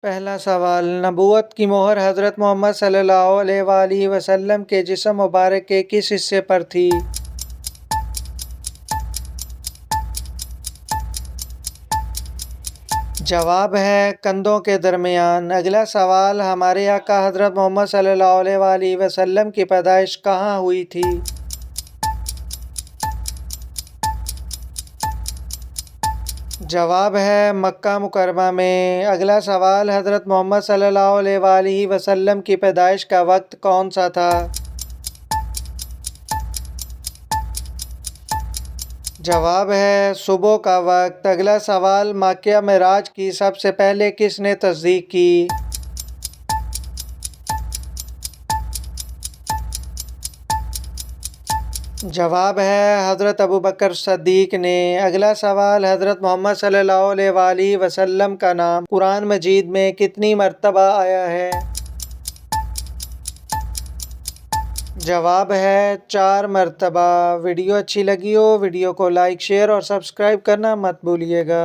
پہلا سوال، نبوت کی مہر حضرت محمد صلی اللہ علیہ وآلہ وسلم کے جسم مبارک کے کس حصے پر تھی؟ جواب ہے کندھوں کے درمیان۔ اگلا سوال، ہمارے آقا حضرت محمد صلی اللہ علیہ وآلہ وسلم کی پیدائش کہاں ہوئی تھی؟ جواب ہے مکہ مکرمہ میں۔ اگلا سوال، حضرت محمد صلی اللہ علیہ وآلہ وسلم کی پیدائش کا وقت کون سا تھا؟ جواب ہے صبح کا وقت۔ اگلا سوال، ماقیہ معراج کی سب سے پہلے کس نے تصدیق کی؟ جواب ہے حضرت ابوبکر صدیق نے۔ اگلا سوال، حضرت محمد صلی اللہ علیہ وآلہ وسلم کا نام قرآن مجید میں کتنی مرتبہ آیا ہے؟ جواب ہے 4 مرتبہ۔ ویڈیو اچھی لگی ہو ویڈیو کو لائک، شیئر اور سبسکرائب کرنا مت بھولیے گا۔